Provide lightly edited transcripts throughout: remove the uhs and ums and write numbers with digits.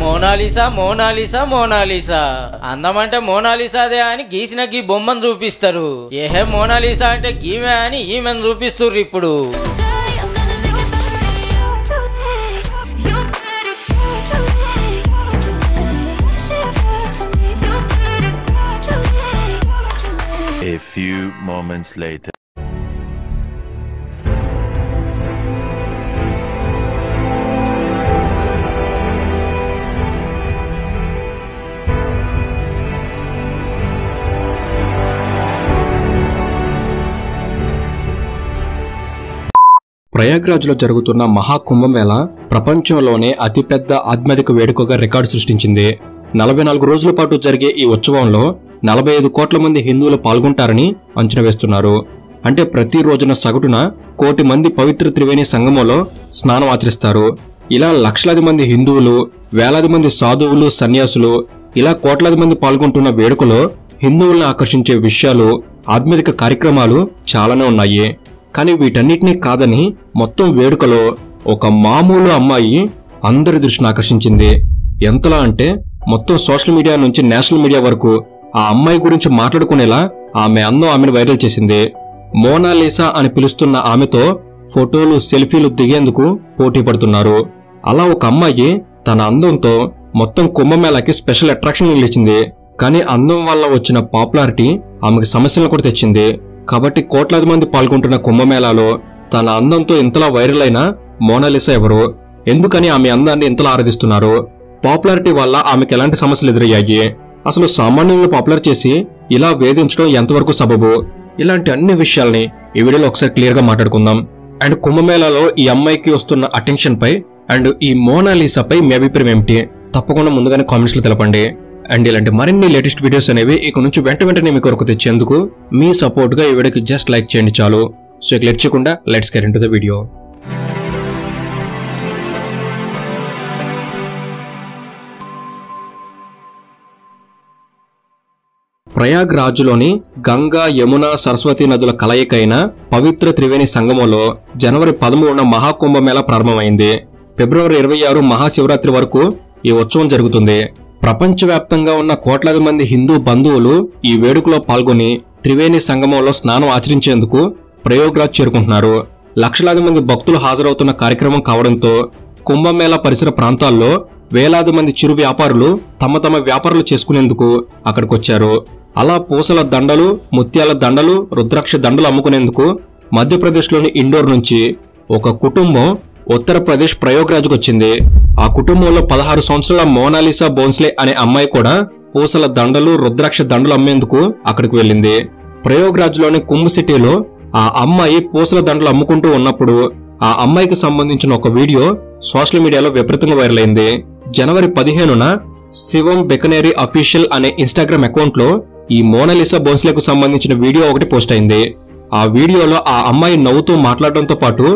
Mona Lisa Mona Lisa Mona Lisa అందమంటే మోనాలిసాదే అని గీసిన గీ బొమ్మను చూపిస్తారు. ఏహే మోనాలిసా అంటే గీమే అని ఈమెను చూపిస్తుర్రు ఇప్పుడు. A few moments later. ప్రయాగ్రాజ్లో జరుగుతున్న మహాకుంభమేళ ప్రపంచంలోనే అతిపెద్ద ఆధ్యాత్మిక వేడుకగా రికార్డు సృష్టించింది. 44 రోజుల పాటు జరిగే ఈ ఉత్సవంలో 45 కోట్ల మంది హిందువులు పాల్గొంటారని అంచనా వేస్తున్నారు. అంటే ప్రతి రోజున సగటున 1 కోటి మంది పవిత్ర త్రివేణి సంగమంలో స్నానం ఆచరిస్తారు. ఇలా లక్షలాది మంది హిందువులు, వేలాది మంది సాధువులు, సన్యాసులు, ఇలా కోట్లాది మంది పాల్గొంటున్న వేడుకలో హిందువులను ఆకర్షించే విషయాలు, ఆధ్యాత్మిక కార్యక్రమాలు చాలానే ఉన్నాయి. కానీ వీటన్నిటినీ కాదని మొత్తం వేడుకలో ఒక మామూలు అమ్మాయి అందరి దృష్టిని ఆకర్షించింది. ఎంతలా అంటే మొత్తం సోషల్ మీడియా నుంచి నేషనల్ మీడియా వరకు ఆ అమ్మాయి గురించి మాట్లాడుకునేలా ఆమె అందం ఆమెను వైరల్ చేసింది. మోనాలిసా అని పిలుస్తున్న ఆమెతో ఫోటోలు, సెల్ఫీలు దిగేందుకు పోటీ పడుతున్నారు. అలా ఒక అమ్మాయి తన అందంతో మొత్తం కుంభమేళాకి స్పెషల్ అట్రాక్షన్ నిలిచింది. కానీ అందం వల్ల వచ్చిన పాపులారిటీ ఆమెకు సమస్యలను కూడా తెచ్చింది. కాబట్టి కోట్లాది మంది పాల్గొంటున్న కుంభమేళాలో తన అందంతో ఇంతలా వైరల్ అయిన మోనాలిసా ఎవరు? ఎందుకని ఆమె అందాన్ని ఇంతలా ఆరాధిస్తున్నారు? పాపులారిటీ వల్ల ఆమెకు ఎలాంటి సమస్యలు ఎదురయ్యాయి? అసలు సామాన్యులను పాపులర్ చేసి ఇలా వేధించడం ఎంతవరకు సబబు? ఇలాంటి అన్ని విషయాల్ని ఈ వీడియోలో ఒకసారి క్లియర్ గా మాట్లాడుకుందాం. అండ్ కుంభమేళాలో ఈ అమ్మాయికి వస్తున్న అటెన్షన్ పై అండ్ ఈ మోనాలిసా పై మీ అభిప్రాయం ఏమిటి? తప్పకుండా ముందుగానే కామెంట్స్ లో తెలపండి. అండ్ ఇలాంటి మరిన్ని లేటెస్ట్ వీడియోస్ అనేవి ఇక నుంచి వెంటనే మీ కొరకు తెచ్చేందుకు మీ సపోర్ట్ గా ఈ వీడియోకి జస్ట్ లైక్ చేయండి చాలు. సో ఇక లేట్ చేయకుండా let's get into the video. ప్రయాగ్రాజ్లోని గంగా, యమున, సరస్వతి నదుల కలయికైన పవిత్ర త్రివేణి సంగమంలో జనవరి 13న మహాకుంభమేళా ప్రారంభమైంది. ఫిబ్రవరి 26 మహాశివరాత్రి వరకు ఈ ఉత్సవం జరుగుతుంది. ప్రపంచవ్యాప్తంగా ఉన్న కోట్లాది మంది హిందూ బంధువులు ఈ వేడుకలో పాల్గొని త్రివేణి సంగమంలో స్నానం ఆచరించేందుకు ప్రయాగ్రాజ్ చేరుకుంటున్నారు. లక్షలాది మంది భక్తులు హాజరవుతున్న కార్యక్రమం కావడంతో కుంభమేళా పరిసర ప్రాంతాల్లో వేలాది మంది చిరు వ్యాపారులు తమ వ్యాపారాలు చేసుకునేందుకు అక్కడికొచ్చారు. అలా పూసల దండలు, ముత్యాల దండలు, రుద్రాక్ష దండలు అమ్ముకునేందుకు మధ్యప్రదేశ్లోని ఇండోర్ నుంచి ఒక కుటుంబం ఉత్తరప్రదేశ్ ప్రయాగ్రాజ్కు వచ్చింది. ఆ కుటుంబంలో 16 సంవత్సరాల మోనాలిసా బోన్స్లే అనే అమ్మాయి కూడా పూసల దండలు, రుద్రాక్ష దండలు అమ్మేందుకు అక్కడికి వెళ్ళింది. ప్రయాగ్రాజ్లోని కుంభ్ సిటీలో ఆ అమ్మాయి పూసల దండలు అమ్ముకుంటూ ఉన్నప్పుడు ఆ అమ్మాయికి సంబంధించిన ఒక వీడియో సోషల్ మీడియాలో విపరీతంగా వైరల్ అయింది. జనవరి 15న శివం బెకనేరీ అఫీషియల్ అనే ఇన్స్టాగ్రామ్ అకౌంట్ లో ఈ మోనాలిసా బోన్స్లేకు సంబంధించిన వీడియో ఒకటి పోస్ట్ అయింది. ఆ వీడియోలో ఆ అమ్మాయి నవ్వుతూ మాట్లాడడంతో పాటు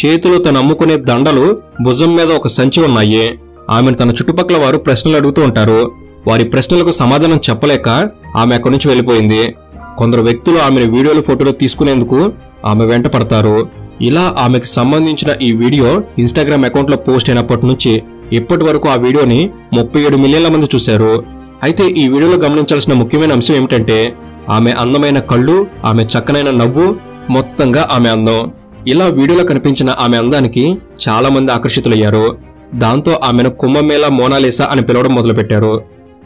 చేతిలో తను అమ్ముకునే దండలు, భుజం మీద ఒక సంచి ఉన్నాయి. ఆమెను తన చుట్టుపక్కల వారు ప్రశ్నలు అడుగుతూ ఉంటారు. వారి ప్రశ్నలకు సమాధానం చెప్పలేక ఆమె అక్కడి నుంచి వెళ్లిపోయింది. కొందరు వ్యక్తులు ఆమెను వీడియోలు, ఫోటోలు తీసుకునేందుకు ఆమె వెంట పడతారు. ఇలా ఆమెకు సంబంధించిన ఈ వీడియో ఇన్స్టాగ్రామ్ అకౌంట్ లో పోస్ట్ అయినప్పటి నుంచి ఇప్పటి వరకు ఆ వీడియోని 37 మిలియన్ల మంది చూశారు. అయితే ఈ వీడియోలో గమనించాల్సిన ముఖ్యమైన అంశం ఏమిటంటే ఆమె అందమైన కళ్ళు, ఆమె చక్కనైన నవ్వు, మొత్తంగా ఆమె అందం. ఇలా వీడియోలో కనిపించిన ఆమె అందానికి చాలా మంది ఆకర్షితులయ్యారు. దాంతో ఆమెను కుంభమేళా మోనాలిసా అని పిలవడం మొదలుపెట్టారు.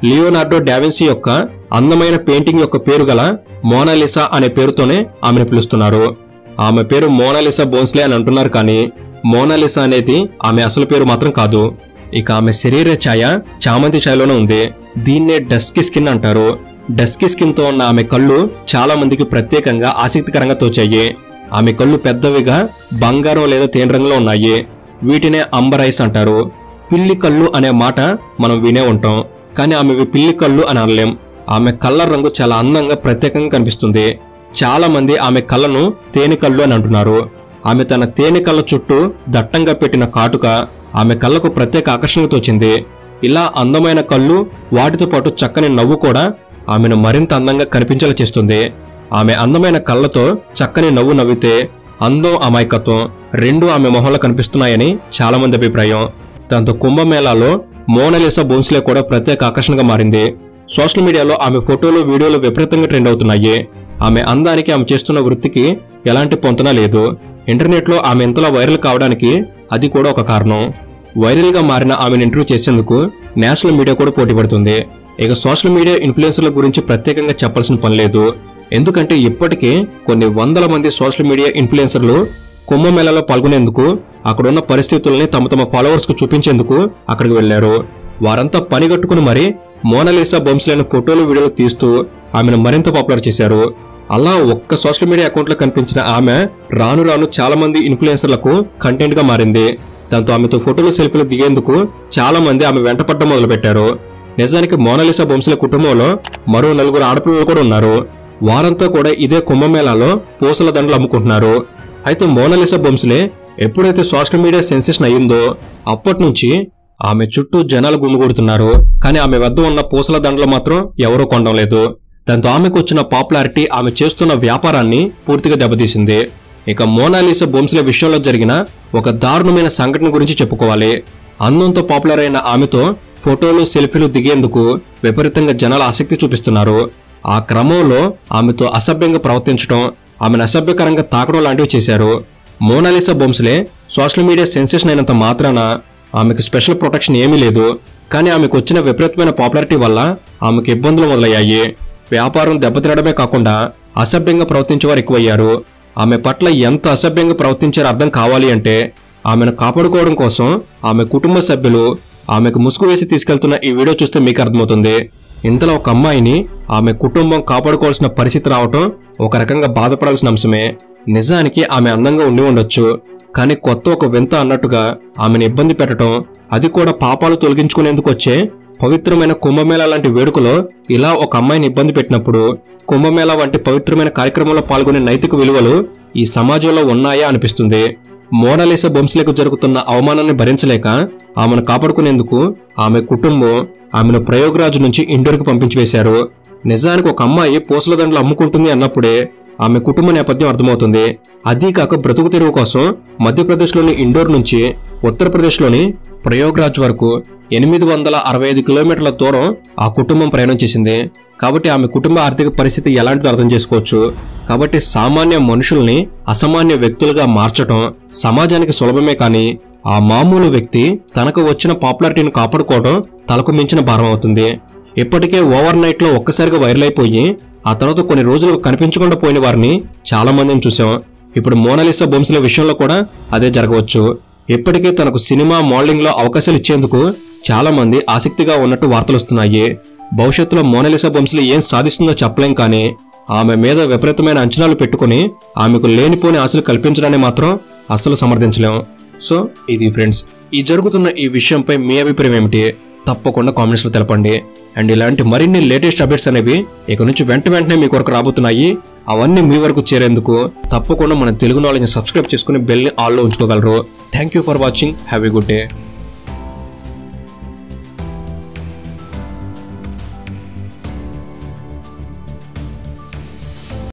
లియోనార్డో డావిన్సీ యొక్క అందమైన పెయింటింగ్ యొక్క పేరు గల మోనాలిసా అనే పేరుతోనే ఆమెను పిలుస్తున్నారు. ఆమె పేరు మోనాలిసా బోన్స్లే అని అంటున్నారు, కానీ మోనాలిసా అనేది ఆమె అసలు పేరు మాత్రం కాదు. ఇక ఆమె శరీర ఛాయ చామంతి ఛాయలోనే ఉంది. దీన్నే డస్కీ స్కిన్ అంటారు. డస్కీ స్కిన్ తో ఉన్న ఆమె కళ్ళు చాలా మందికి ప్రత్యేకంగా ఆసక్తికరంగా తోచాయి. ఆమె కళ్ళు పెద్దవిగా బంగారం లేదా తేనె రంగులో ఉన్నాయి. వీటినే అంబర్ ఐస్ అంటారు. పిల్లి కళ్ళు అనే మాట మనం వినే ఉంటాం, కానీ ఆమెవి పిల్లి కళ్ళు అని అనలేం. ఆమె కళ్ళ రంగు చాలా అందంగా ప్రత్యేకంగా కనిపిస్తుంది. చాలా మంది ఆమె కళ్ళను తేనె కళ్ళు అని అంటున్నారు. ఆమె తన తేనె కళ్ళ చుట్టూ దట్టంగా పెట్టిన కాటుక ఆమె కళ్ళకు ప్రత్యేక ఆకర్షణగా తోచింది. ఇలా అందమైన కళ్ళు, వాటితో పాటు చక్కని నవ్వు కూడా ఆమెను మరింత అందంగా కనిపించేలా చేస్తుంది. ఆమె అందమైన కళ్ళతో చక్కని నవ్వు నవ్వితే అందం, అమాయకత్వం రెండూ ఆమె మొహంలో కనిపిస్తున్నాయని చాలా మంది అభిప్రాయం. దాంతో కుంభమేళాలో మోనాలిసా బోన్స్లే కూడా ప్రత్యేక ఆకర్షణగా మారింది. సోషల్ మీడియాలో ఆమె ఫోటోలు వీడియోలు విపరీతంగా ట్రెండ్ అవుతున్నాయి. ఆమె అందానికి ఆమె చేస్తున్న వృత్తికి ఎలాంటి పొంతన లేదు. ఇంటర్నెట్లో ఆమె ఇంతలా వైరల్ కావడానికి అది కూడా ఒక కారణం. వైరల్ గా మారిన ఆమెను ఇంటర్వ్యూ చేసేందుకు నేషనల్ మీడియా కూడా పోటీ పడుతుంది. ఇక సోషల్ మీడియా ఇన్ఫ్లుయెన్సర్ల గురించి ప్రత్యేకంగా చెప్పాల్సిన పని లేదు. ఎందుకంటే ఇప్పటికే కొన్ని వందల మంది సోషల్ మీడియా ఇన్ఫ్లుయెన్సర్లు కుంభమేళాలో పాల్గొనేందుకు అక్కడున్న పరిస్థితుల్ని తమ ఫాలోవర్స్ కు చూపించేందుకు అక్కడికి వెళ్లారు. వారంతా పనిగట్టుకుని మరి మోనాలిసా బొమ్స్లేని ఫోటోలు వీడియోలు తీస్తూ ఆమెను మరింత పాపులర్ చేశారు. అలా ఒక్క సోషల్ మీడియా అకౌంట్ లో కనిపించిన ఆమె రాను రాను చాలా మంది ఇన్ఫ్లుయెన్సర్లకు కంటెంట్ గా మారింది. దాంతో ఆమెతో ఫోటోలు సెల్ఫీలు దిగేందుకు చాలా మంది ఆమె వెంటపడడం మొదలుపెట్టారు. నిజానికి మోనాలిసా బొమ్స్లే కుటుంబంలో మరో 4 ఆడపిల్లలు కూడా ఉన్నారు. వారంతా కూడా ఇదే కుంభమేళాలో పూసల దండలు అమ్ముకుంటున్నారు. అయితే మోనాలిసా బొమ్స్లే ఎప్పుడైతే సోషల్ మీడియా సెన్సేషన్ అయ్యిందో అప్పటి నుంచి ఆమె చుట్టూ జనాలు గుమిగూడుతున్నారు. కానీ ఆమె వద్ద ఉన్న పూసల దండలు మాత్రం ఎవరూ కొనడం లేదు. దాంతో ఆమెకు వచ్చిన పాపులారిటీ ఆమె చేస్తున్న వ్యాపారాన్ని పూర్తిగా దెబ్బతీసింది. ఇక మోనాలిసా బొమ్స్లే విషయంలో జరిగిన ఒక దారుణమైన సంఘటన గురించి చెప్పుకోవాలి. అందంతో పాపులర్ అయిన ఆమెతో ఫోటోలు సెల్ఫీలు దిగేందుకు విపరీతంగా జనాలు ఆసక్తి చూపిస్తున్నారు. ఆ క్రమంలో ఆమెతో అసభ్యంగా ప్రవర్తించడం, ఆమెను అసభ్యకరంగా తాకడం లాంటివి చేశారు. మోనాలిసా బొమ్స్లే సోషల్ మీడియా సెన్సేషన్ అయినంత మాత్రాన ఆమెకు స్పెషల్ ప్రొటెక్షన్ ఏమీ లేదు. కానీ ఆమెకు వచ్చిన విపరీతమైన పాపులారిటీ వల్ల ఆమెకు ఇబ్బందులు మొదలయ్యాయి. వ్యాపారం దెబ్బతినడమే కాకుండా అసభ్యంగా ప్రవర్తించేవారు ఎక్కువయ్యారు. ఆమె పట్ల ఎంత అసభ్యంగా ప్రవర్తించారో అర్థం కావాలి అంటే ఆమెను కాపాడుకోవడం కోసం ఆమె కుటుంబ సభ్యులు ఆమెకు ముసుగు వేసి తీసుకెళ్తున్న ఈ వీడియో చూస్తే మీకు అర్థమవుతుంది. ఇంతలో ఒక అమ్మాయిని ఆమె కుటుంబం కాపాడుకోవాల్సిన పరిస్థితి రావటం ఒక రకంగా బాధపడాల్సిన అంశమే. నిజానికి ఆమె అందంగా ఉండి ఉండొచ్చు, కానీ కొత్త ఒక వింత అన్నట్టుగా ఆమెను ఇబ్బంది పెట్టడం, అది కూడా పాపాలు తొలగించుకునేందుకు వచ్చే పవిత్రమైన కుంభమేళా లాంటి వేడుకలో ఇలా ఒక అమ్మాయిని ఇబ్బంది పెట్టినప్పుడు కుంభమేళా వంటి పవిత్రమైన కార్యక్రమంలో పాల్గొనే నైతిక విలువలు ఈ సమాజంలో ఉన్నాయా అనిపిస్తుంది. మోనాలిసా బొమ్స్లేకు జరుగుతున్న అవమానాన్ని భరించలేక ఆమెను కాపాడుకునేందుకు ఆమె కుటుంబం ఆమెను ప్రయోగరాజ్ నుంచి ఇండోర్కి పంపించివేశారు. నిజానికి ఒక అమ్మాయి పూసల దండలు అమ్ముకుంటుంది అన్నప్పుడే ఆమె కుటుంబ నేపథ్యం అర్థమవుతుంది. అదీ కాక బ్రతుకు తెరువు కోసం మధ్యప్రదేశ్లోని ఇండోర్ నుంచి ఉత్తరప్రదేశ్లోని ప్రయోగరాజ్ వరకు 865 కిలోమీటర్ల దూరం ఆ కుటుంబం ప్రయాణం చేసింది. కాబట్టి ఆమె కుటుంబ ఆర్థిక పరిస్థితి ఎలాంటిదో అర్థం చేసుకోవచ్చు. కాబట్టి సామాన్య మనుషుల్ని అసామాన్య వ్యక్తులుగా మార్చడం సమాజానికి సులభమే, కానీ ఆ మామూలు వ్యక్తి తనకు వచ్చిన పాపులారిటీని కాపాడుకోవడం తలకు మించిన భారం అవుతుంది. ఇప్పటికే ఓవర్ నైట్ లో ఒక్కసారిగా వైరల్ అయిపోయి ఆ తర్వాత కొన్ని రోజులు కనిపించకుండా పోయిన వారిని చాలా మందిని చూసాం. ఇప్పుడు మోనాలిసా బొమ్స్లే విషయంలో కూడా అదే జరగవచ్చు. ఇప్పటికే తనకు సినిమా మోడలింగ్ లో అవకాశాలు ఇచ్చేందుకు చాలా మంది ఆసక్తిగా ఉన్నట్టు వార్తలు వస్తున్నాయి. భవిష్యత్తులో మోనాలిసా బొమ్స్లే ఏం సాధిస్తుందో చెప్పలేం, కానీ ఆమె మీద విపరీతమైన అంచనాలు పెట్టుకుని ఆమెకు లేనిపోని ఆశలు కల్పించడాన్ని మాత్రం అస్సలు సమర్థించలేం. సో ఇది ఫ్రెండ్స్, ఈ జరుగుతున్న ఈ విషయంపై మీ అభిప్రాయం ఏమిటి తప్పకుండా కామెంట్స్ లో తెలపండి. అండ్ ఇలాంటి మరిన్ని లేటెస్ట్ అప్డేట్స్ అనేవి ఇక నుంచి వెంటనే మీ కొరకు రాబోతున్నాయి. అవన్నీ మీ వరకు చేరేందుకు తప్పకుండా మన తెలుగు నాలెడ్జ్ సబ్స్క్రైబ్ చేసుకుని బెల్ ని ఆల్ లో ఉంచుకోగలరు. Thank you for watching. Have a good day.